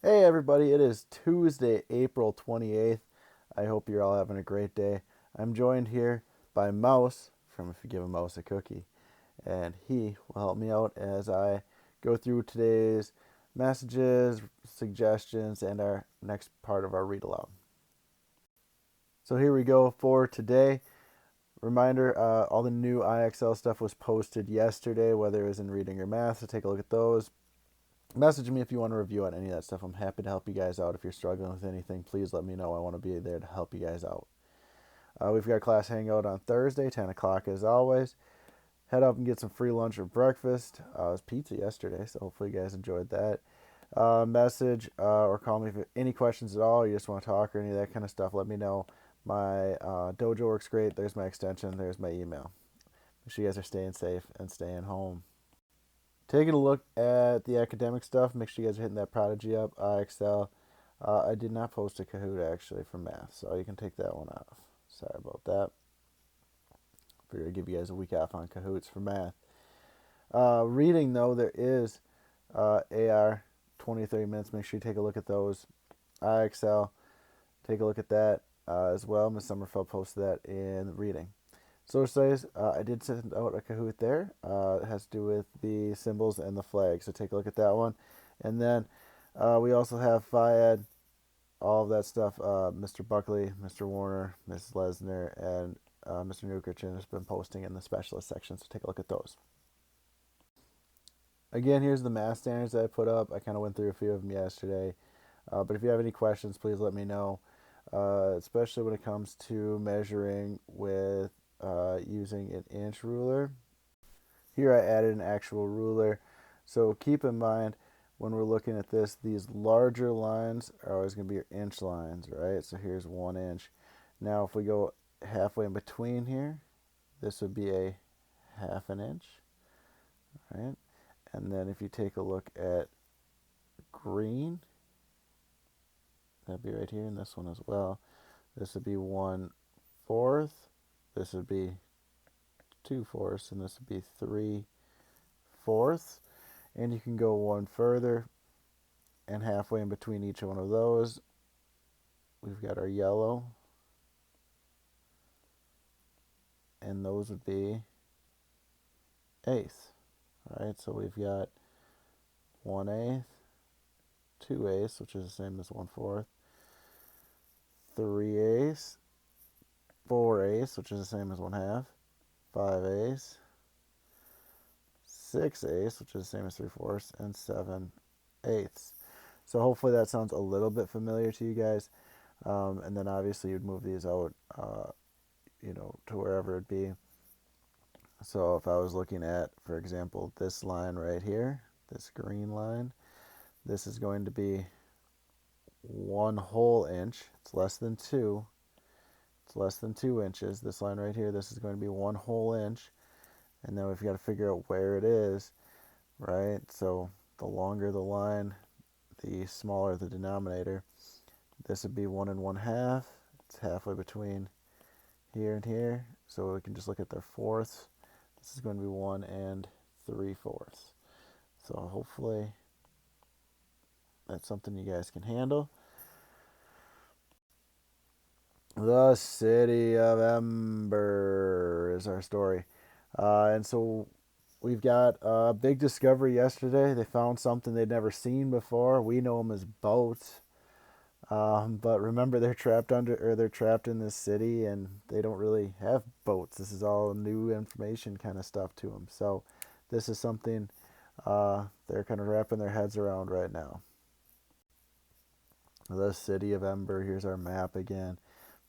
Hey everybody, it is Tuesday, April 28th. I hope you're all having a great day. I'm joined here by Mouse from If You Give a Mouse a Cookie, and he will help me out as I go through today's messages, suggestions, and our next part of our read aloud. So here we go for today. Reminder, all the new IXL stuff was posted yesterday, whether it was in reading or math, so take a look at those. Message me if you want to review on any of that stuff. I'm happy to help you guys out. If you're struggling with anything, please let me know. I want to be there to help you guys out. We've got class hangout on Thursday, 10 o'clock as always. Head up and get some free lunch or breakfast. It was pizza yesterday, so hopefully you guys enjoyed that. Message or call me if any questions at all. You just want to talk or any of that kind of stuff. Let me know. My dojo works great. There's my extension. There's my email. Make sure you guys are staying safe and staying home. Taking a look at the academic stuff, make sure you guys are hitting that Prodigy up, IXL. I did not post a Kahoot actually for math, so you can take that one off. Sorry about that. Figured I'd give you guys a week off on Kahoots for math. Reading though, there is AR 20 30 minutes. Make sure you take a look at those. IXL, take a look at that as well. Ms. Summerfeld posted that in reading. Social studies, I did send out a Kahoot there. It has to do with the symbols and the flag, so take a look at that one. And then we also have FIAD, all of that stuff. Mr. Buckley, Mr. Warner, Mrs. Lesner, and Mr. Newkirchen has been posting in the specialist section, so take a look at those. Again, here's the math standards that I put up. I kind of went through a few of them yesterday. But if you have any questions, please let me know, especially when it comes to measuring with using an inch ruler. Here I added an actual ruler. So keep in mind when we're looking at this, these larger lines are always going to be your inch lines, right? So here's 1 inch. Now if we go halfway in between here, this would be a half an inch, right? And then if you take a look at green, that'd be right here, and this one as well. This would be 1/4. This would be 2/4, and this would be 3/4. And you can go one further, and halfway in between each one of those, we've got our yellow, and those would be eighth, right? So we've got 1/8, 2/8, which is the same as 1/4, 3/8, 4/8, which is the same as 1/2, 5/8, 6/8, which is the same as 3/4, and 7/8. So hopefully that sounds a little bit familiar to you guys. And then obviously you'd move these out, to wherever it be. So if I was looking at, for example, this line right here, this green line, this is going to be 1 whole inch. It's less than 2. It's less than 2 inches. This line right here, this is going to be 1 whole inch. And then we've got to figure out where it is, right? So the longer the line, the smaller the denominator. This would be 1 1/2. It's halfway between here and here. So we can just look at their fourths. This is going to be 1 3/4. So hopefully that's something you guys can handle. The city of Ember is our story. And so we've got a big discovery yesterday. They found something they'd never seen before. We know them as boats. But remember, they're trapped in this city, and they don't really have boats. This is all new information kind of stuff to them. So, this is something they're kind of wrapping their heads around right now. The city of Ember. Here's our map again.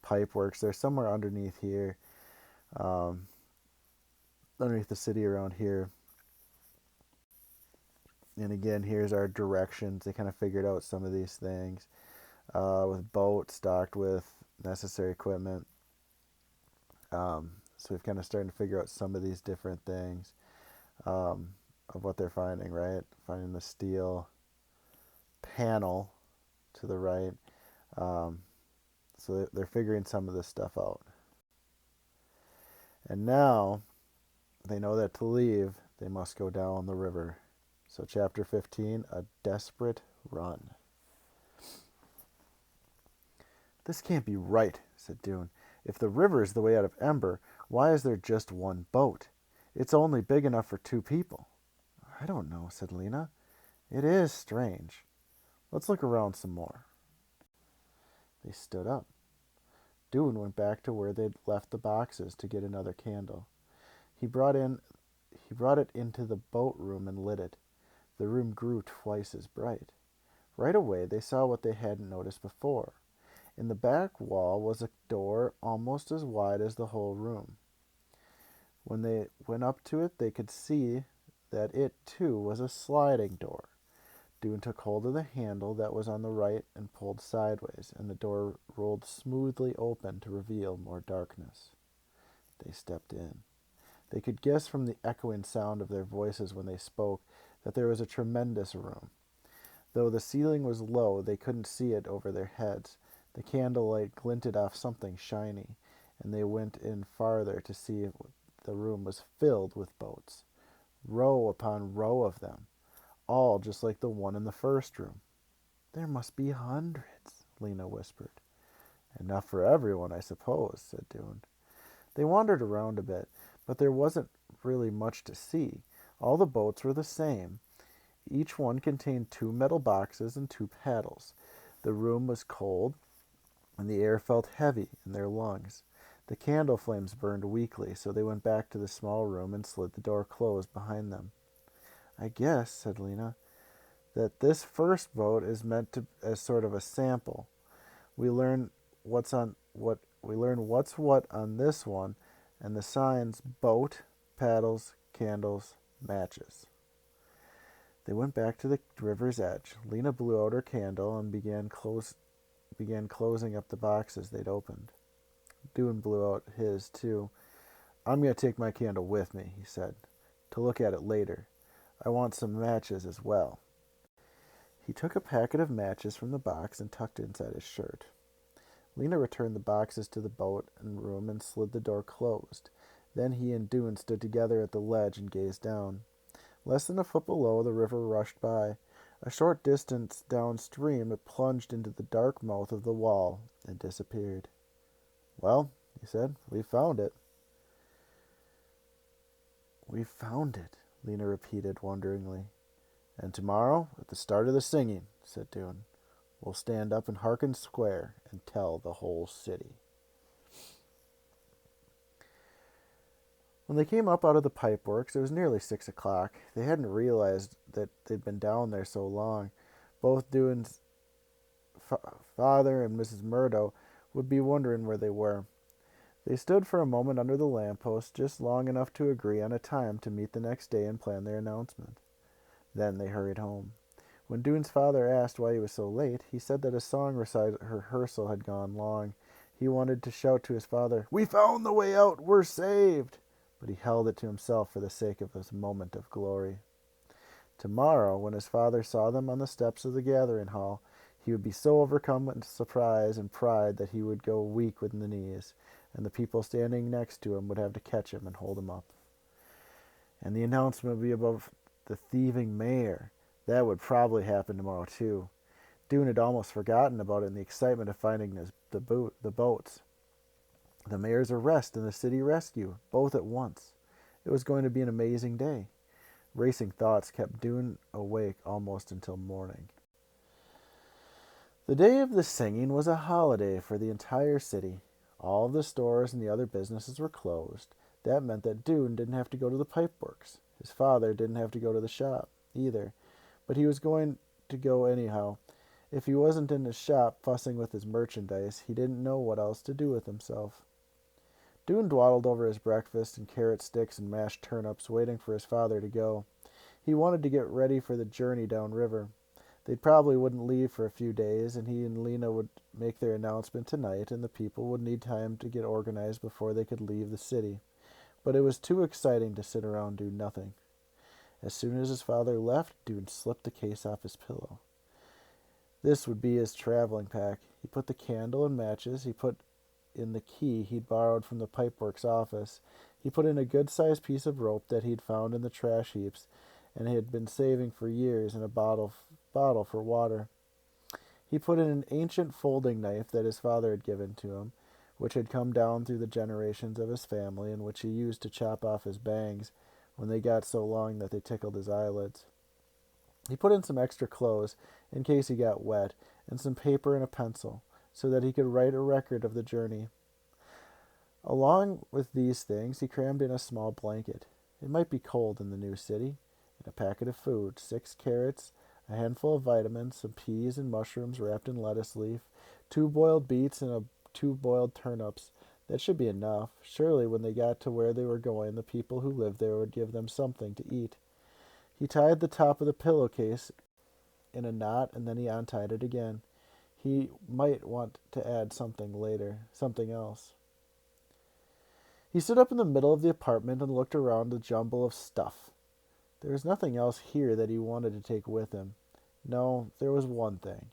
Pipeworks. They're somewhere underneath here, um, underneath the city around here. And again, here's our directions. They kind of figured out some of these things with boats stocked with necessary equipment. So we've kind of started to figure out some of these different things of what they're finding, right? Finding the steel panel to the right. So they're figuring some of this stuff out. And now they know that to leave, they must go down the river. So, chapter 15, a desperate run. "This can't be right," said Dune. "If the river is the way out of Ember, why is there just one boat? It's only big enough for 2 people." "I don't know," said Lena. "It is strange. Let's look around some more." They stood up. Dune went back to where they'd left the boxes to get another candle. He brought it into the boat room and lit it. The room grew twice as bright. Right away they saw what they hadn't noticed before. In the back wall was a door almost as wide as the whole room. When they went up to it, they could see that it, too, was a sliding door. Dune took hold of the handle that was on the right and pulled sideways, and the door rolled smoothly open to reveal more darkness. They stepped in. They could guess from the echoing sound of their voices when they spoke that there was a tremendous room. Though the ceiling was low, they couldn't see it over their heads. The candlelight glinted off something shiny, and they went in farther to see if the room was filled with boats, row upon row of them, all just like the one in the first room. "There must be hundreds," Lena whispered. "Enough for everyone, I suppose," said Dune. They wandered around a bit, but there wasn't really much to see. All the boats were the same. Each one contained 2 metal boxes and 2 paddles. The room was cold, and the air felt heavy in their lungs. The candle flames burned weakly, so they went back to the small room and slid the door closed behind them. "I guess," said Lena, "that this first boat is meant to as sort of a sample. We learn what's what on this one, and the signs: boat, paddles, candles, matches." They went back to the river's edge. Lena blew out her candle and began closing up the boxes they'd opened. Dune blew out his, too. "I'm going to take my candle with me," he said, "to look at it later. I want some matches as well." He took a packet of matches from the box and tucked it inside his shirt. Lena returned the boxes to the boat and room and slid the door closed. Then he and Dune stood together at the ledge and gazed down. Less than a foot below, the river rushed by. A short distance downstream, it plunged into the dark mouth of the wall and disappeared. "Well," he said, "we found it." "We found it," Lena repeated wonderingly. "And tomorrow, at the start of the singing," said Dune, "we'll stand up in Harkin Square and tell the whole city." When they came up out of the pipeworks, it was nearly 6 o'clock. They hadn't realized that they'd been down there so long. Both Dune's father and Mrs. Murdo would be wondering where they were. They stood for a moment under the lamppost, just long enough to agree on a time to meet the next day and plan their announcement. Then they hurried home. When Dune's father asked why he was so late, he said that a song rehearsal had gone long. He wanted to shout to his father, "We found the way out! We're saved!" But he held it to himself for the sake of this moment of glory. Tomorrow, when his father saw them on the steps of the gathering hall, he would be so overcome with surprise and pride that he would go weak in the knees, and the people standing next to him would have to catch him and hold him up. And the announcement would be above the thieving mayor. That would probably happen tomorrow, too. Dune had almost forgotten about it in the excitement of finding the boats. The mayor's arrest and the city rescue, both at once. It was going to be an amazing day. Racing thoughts kept Dune awake almost until morning. The day of the singing was a holiday for the entire city. All of the stores and the other businesses were closed. That meant that Dune didn't have to go to the pipeworks. His father didn't have to go to the shop, either. But he was going to go anyhow. If he wasn't in his shop fussing with his merchandise, he didn't know what else to do with himself. Dune dawdled over his breakfast and carrot sticks and mashed turnips, waiting for his father to go. He wanted to get ready for the journey downriver. They probably wouldn't leave for a few days, and he and Lena would make their announcement tonight, and the people would need time to get organized before they could leave the city. But it was too exciting to sit around and do nothing. As soon as his father left, Dune slipped the case off his pillow. This would be his traveling pack. He put the candle and matches. He put in the key he'd borrowed from the pipeworks office. He put in a good-sized piece of rope that he'd found in the trash heaps and had been saving for years, and a bottle for water. He put in an ancient folding knife that his father had given to him, which had come down through the generations of his family and which he used to chop off his bangs when they got so long that they tickled his eyelids. He put in some extra clothes in case he got wet and some paper and a pencil so that he could write a record of the journey. Along with these things, he crammed in a small blanket. It might be cold in the new city, and a packet of food, 6 carrots, a handful of vitamins, some peas and mushrooms wrapped in lettuce leaf, 2 boiled beets, and 2 boiled turnips. That should be enough. Surely, when they got to where they were going, the people who lived there would give them something to eat. He tied the top of the pillowcase in a knot, and then he untied it again. He might want to add something later, something else. He stood up in the middle of the apartment and looked around the jumble of stuff. There was nothing else here that he wanted to take with him. No, there was one thing.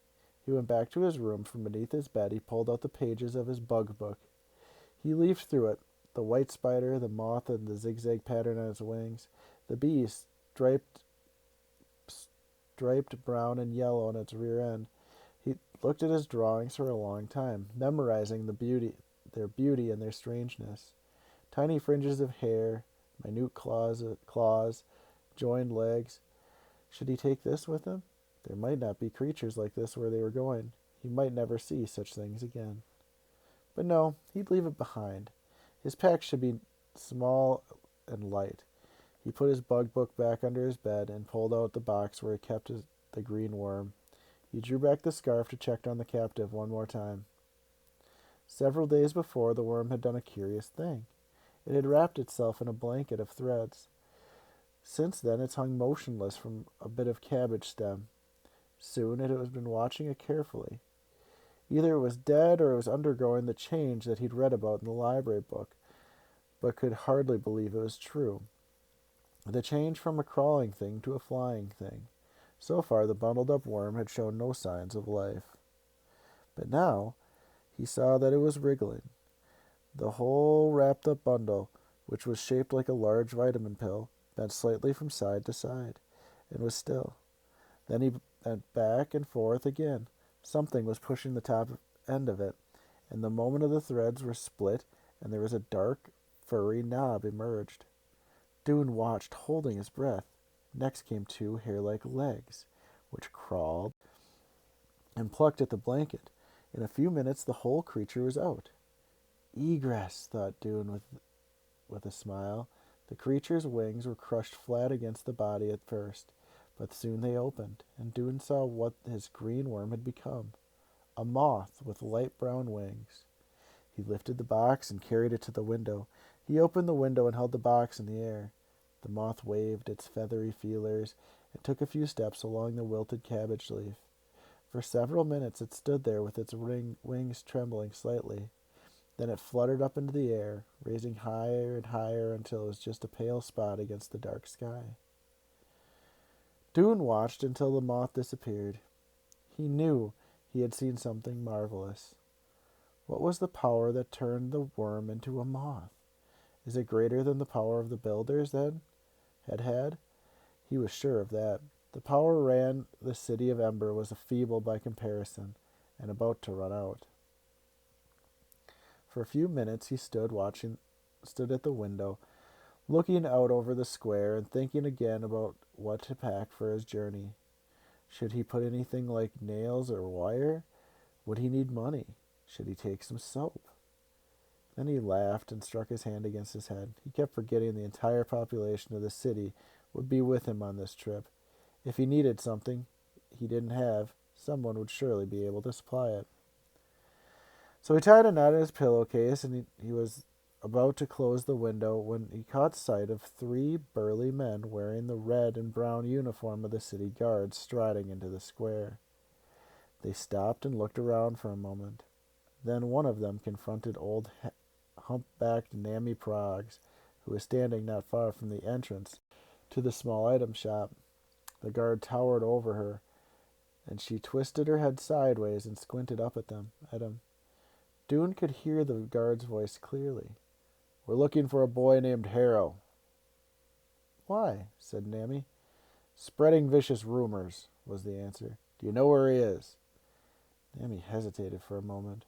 He went back to his room. From beneath his bed he pulled out the pages of his bug book. He leafed through it. The white spider, the moth and the zigzag pattern on its wings, the bee striped brown and yellow on its rear end. He looked at his drawings for a long time, memorizing their beauty and their strangeness. Tiny fringes of hair, minute claws, joined legs. Should he take this with him? There might not be creatures like this where they were going. He might never see such things again. But no, he'd leave it behind. His pack should be small and light. He put his bug book back under his bed and pulled out the box where he kept the green worm. He drew back the scarf to check on the captive one more time. Several days before, the worm had done a curious thing. It had wrapped itself in a blanket of threads. Since then, it's hung motionless from a bit of cabbage stem. Soon it had been watching it carefully. Either it was dead or it was undergoing the change that he'd read about in the library book, but could hardly believe it was true. The change from a crawling thing to a flying thing. So far, the bundled up worm had shown no signs of life. But now, he saw that it was wriggling. The whole wrapped up bundle, which was shaped like a large vitamin pill, bent slightly from side to side, and was still. Then he bent back and forth again. Something was pushing the top end of it, and the moment of the threads were split, and there was a dark, furry knob emerged. Dune watched, holding his breath. Next came 2 hair-like legs, which crawled and plucked at the blanket. In a few minutes, the whole creature was out. Egress, thought Dune with a smile. The creature's wings were crushed flat against the body at first, but soon they opened, and Dune saw what his green worm had become. A moth with light brown wings. He lifted the box and carried it to the window. He opened the window and held the box in the air. The moth waved its feathery feelers and took a few steps along the wilted cabbage leaf. For several minutes it stood there with its wings trembling slightly. Then it fluttered up into the air, raising higher and higher until it was just a pale spot against the dark sky. Dune watched until the moth disappeared. He knew he had seen something marvelous. What was the power that turned the worm into a moth? Is it greater than the power of the builders then had? He was sure of that. The power ran the city of Ember was feeble by comparison, and about to run out. For a few minutes he stood at the window, looking out over the square and thinking again about what to pack for his journey. Should he put anything like nails or wire? Would he need money? Should he take some soap? Then he laughed and struck his hand against his head. He kept forgetting the entire population of the city would be with him on this trip. If he needed something he didn't have, someone would surely be able to supply it. So he tied a knot in his pillowcase, and he was about to close the window when he caught sight of 3 burly men wearing the red and brown uniform of the city guards striding into the square. They stopped and looked around for a moment. Then one of them confronted old humpbacked Nammy Proggs, who was standing not far from the entrance to the small item shop. The guard towered over her, and she twisted her head sideways and squinted up at him. Dune could hear the guard's voice clearly. "We're looking for a boy named Harrow." "Why?" said Nammy. "Spreading vicious rumors," was the answer. "Do you know where he is?" Amy hesitated for a moment,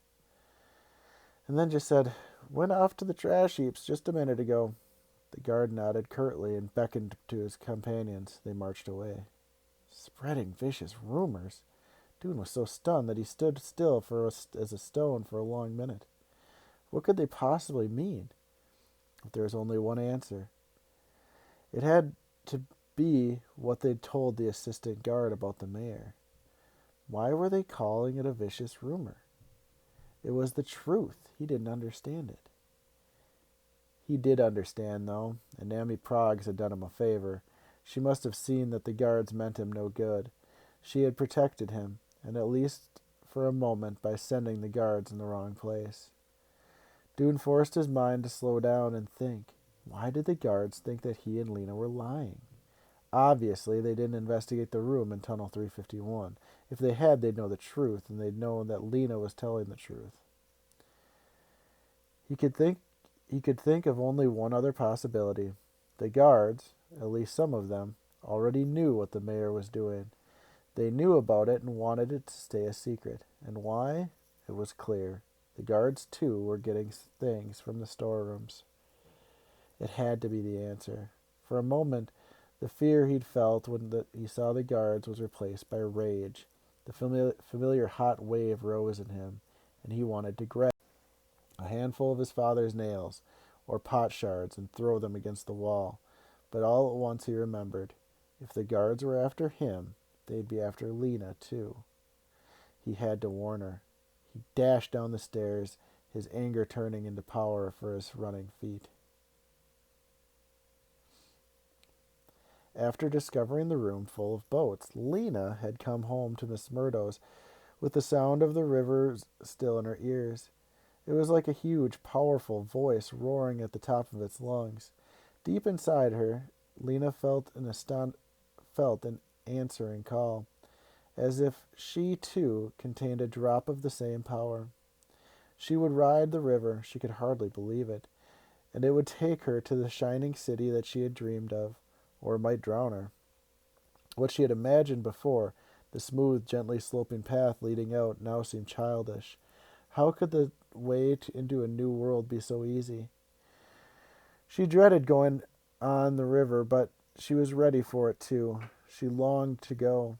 and then just said, "Went off to the trash heaps just a minute ago." The guard nodded curtly and beckoned to his companions. They marched away. Spreading vicious rumors. Dune was so stunned that he stood still as a stone for a long minute. What could they possibly mean? If there was only one answer. It had to be what they'd told the assistant guard about the mayor. Why were they calling it a vicious rumor? It was the truth. He didn't understand it. He did understand, though, and Amy Proggs had done him a favor. She must have seen that the guards meant him no good. She had protected him, and at least for a moment, by sending the guards in the wrong place. Dune forced his mind to slow down and think. Why did the guards think that he and Lena were lying? Obviously, they didn't investigate the room in Tunnel 351. If they had, they'd know the truth, and they'd know that Lena was telling the truth. He could think of only one other possibility. The guards, at least some of them, already knew what the mayor was doing. They knew about it and wanted it to stay a secret. And why? It was clear. The guards, too, were getting things from the storerooms. It had to be the answer. For a moment, the fear he'd felt when he saw the guards was replaced by rage. The familiar hot wave rose in him, and he wanted to grab a handful of his father's nails or pot shards and throw them against the wall. But all at once he remembered. If the guards were after him, they'd be after Lena, too. He had to warn her. He dashed down the stairs, his anger turning into power for his running feet. After discovering the room full of boats, Lena had come home to Miss Murdo's with the sound of the river still in her ears. It was like a huge, powerful voice roaring at the top of its lungs. Deep inside her, Lena felt an answering call, as if she, too, contained a drop of the same power. She would ride the river, she could hardly believe it, and it would take her to the shining city that she had dreamed of, or it might drown her. What she had imagined before, the smooth, gently sloping path leading out, now seemed childish. How could the way into a new world be so easy? She dreaded going on the river, but she was ready for it too. She longed to go.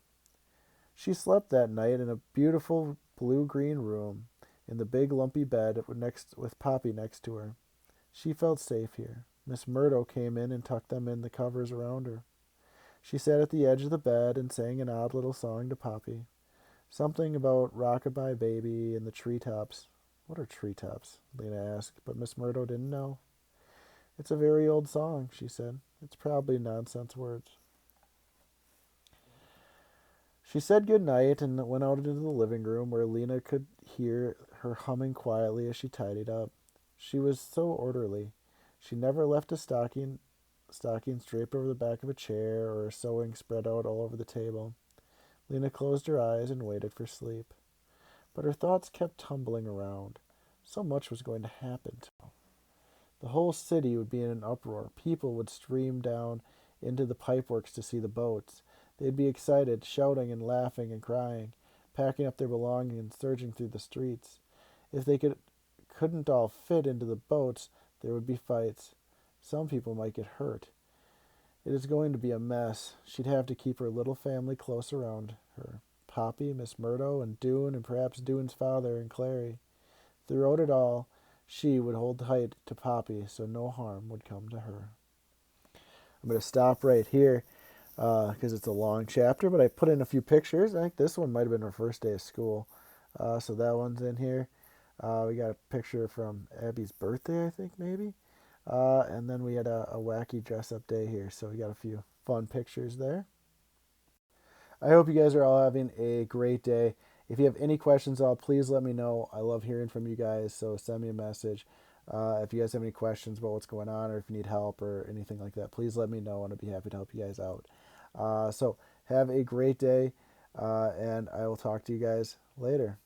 She slept that night in a beautiful blue-green room, in the big lumpy bed with Poppy next to her. She felt safe here. Miss Murdo came in and tucked them in the covers around her. She sat at the edge of the bed and sang an odd little song to Poppy. Something about rock-a-bye baby and the treetops. What are treetops? Lena asked, but Miss Murdo didn't know. It's a very old song, she said. It's probably nonsense words. She said good night and went out into the living room where Lena could hear her humming quietly as she tidied up. She was so orderly. She never left a stocking draped over the back of a chair or a sewing spread out all over the table. Lena closed her eyes and waited for sleep. But her thoughts kept tumbling around. So much was going to happen to her. The whole city would be in an uproar. People would stream down into the pipeworks to see the boats. They'd be excited, shouting and laughing and crying, packing up their belongings and surging through the streets. If they couldn't all fit into the boats, there would be fights. Some people might get hurt. It is going to be a mess. She'd have to keep her little family close around her. Poppy, Miss Murdo, and Dune, and perhaps Dune's father and Clary. Throughout it all, she would hold tight to Poppy so no harm would come to her. I'm going to stop right here because it's a long chapter, but I put in a few pictures. I think this one might have been her first day of school. So that one's in here. We got a picture from Abby's birthday, I think, maybe. And then we had a wacky dress-up day here, so we got a few fun pictures there. I hope you guys are all having a great day. If you have any questions at all, please let me know. I love hearing from you guys, so send me a message. If you guys have any questions about what's going on or if you need help or anything like that, please let me know, and I'd be happy to help you guys out. So have a great day, and I will talk to you guys later.